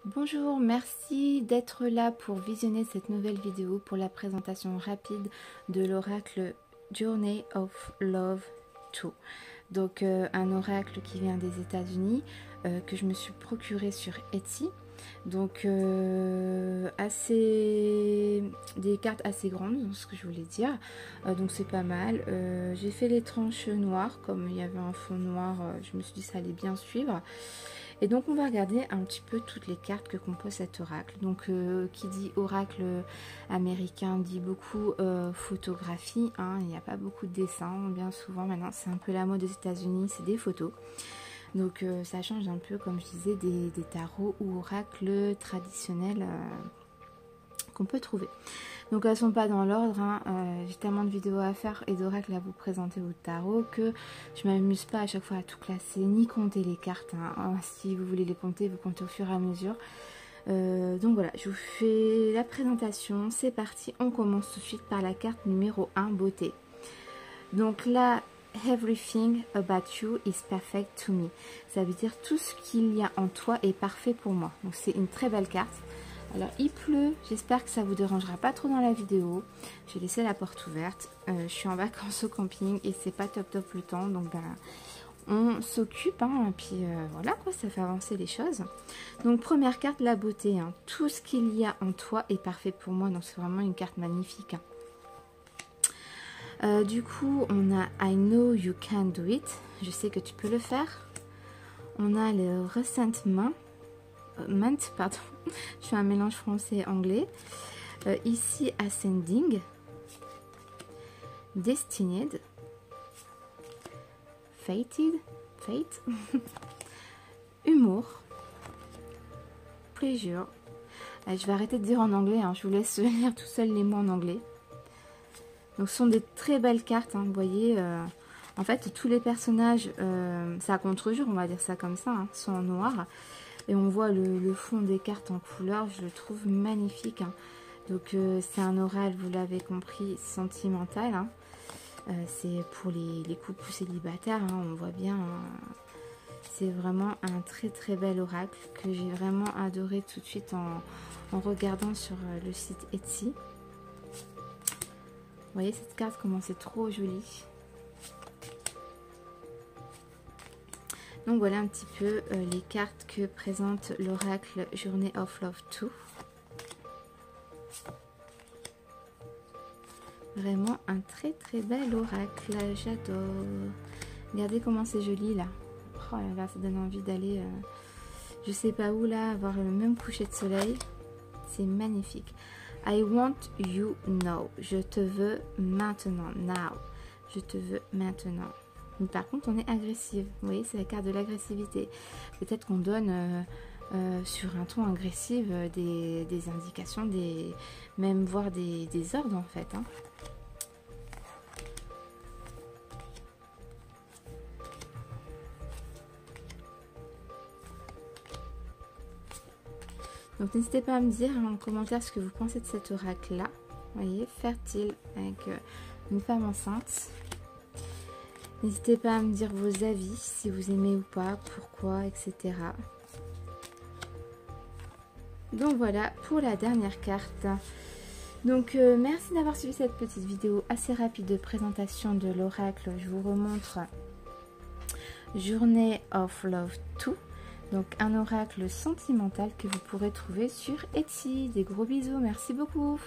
Bonjour, merci d'être là pour visionner cette nouvelle vidéo pour la présentation rapide de l'oracle Journey of Love 2. Donc un oracle qui vient des États-Unis que je me suis procuré sur Etsy. Donc des cartes assez grandes, ce que je voulais dire. Donc c'est pas mal. J'ai fait les tranches noires, comme il y avait un fond noir, je me suis dit ça allait bien suivre. Et donc on va regarder un petit peu toutes les cartes que compose cet oracle. Donc qui dit oracle américain dit beaucoup photographie, hein. Il n'y a pas beaucoup de dessins, bien souvent maintenant c'est un peu la mode des États-Unis, c'est des photos. Donc ça change un peu, comme je disais, des tarots ou oracles traditionnels qu'on peut trouver. Donc elles sont pas dans l'ordre, hein. J'ai tellement de vidéos à faire et d'oracles à vous présenter au tarot que je m'amuse pas à chaque fois à tout classer ni compter les cartes, hein. Si vous voulez les compter, vous comptez au fur et à mesure. Donc voilà, je vous fais la présentation, c'est parti, on commence tout de suite par la carte numéro 1, beauté. Donc là, everything about you is perfect to me. Ça veut dire tout ce qu'il y a en toi est parfait pour moi. Donc c'est une très belle carte. Alors il pleut, j'espère que ça vous dérangera pas trop dans la vidéo. J'ai laissé la porte ouverte, je suis en vacances au camping et c'est pas top le temps, donc on s'occupe, hein, et puis voilà quoi, ça fait avancer les choses. Donc première carte, la beauté, hein. Tout ce qu'il y a en toi est parfait pour moi, donc c'est vraiment une carte magnifique, hein. Du coup on a I know you can do it, je sais que tu peux le faire. On a le resentment, pardon, je fais un mélange français et anglais. Ici ascending, destined, fated, fate, humour, pleasure. Je vais arrêter de dire en anglais, hein, je vous laisse lire tout seul les mots en anglais. Donc ce sont des très belles cartes, hein, vous voyez. En fait tous les personnages, c'est à contre-jour, on va dire ça comme ça, hein, sont en noir. Et on voit le fond des cartes en couleur, je le trouve magnifique, hein. Donc c'est un oracle, vous l'avez compris, sentimental, hein. C'est pour les couples célibataires, hein, on voit bien, hein. C'est vraiment un très bel oracle que j'ai vraiment adoré tout de suite en regardant sur le site Etsy. Vous voyez cette carte, comment c'est trop joli. Donc voilà un petit peu les cartes que présente l'oracle Journey of Love 2. Vraiment un très bel oracle, j'adore. Regardez comment c'est joli là. Oh là là, ça donne envie d'aller je sais pas où là, avoir le même coucher de soleil. C'est magnifique. I want you now. Je te veux maintenant. Now. Je te veux maintenant. Mais par contre on est agressive, vous voyez, c'est la carte de l'agressivité. Peut-être qu'on donne sur un ton agressif des indications, même voire des ordres en fait, hein. Donc n'hésitez pas à me dire en commentaire ce que vous pensez de cet oracle là. Vous voyez, fertile avec une femme enceinte. N'hésitez pas à me dire vos avis, si vous aimez ou pas, pourquoi, etc. Donc voilà pour la dernière carte. Donc merci d'avoir suivi cette petite vidéo assez rapide de présentation de l'oracle. Je vous remontre Journey of Love 2. Donc un oracle sentimental que vous pourrez trouver sur Etsy. Des gros bisous, merci beaucoup.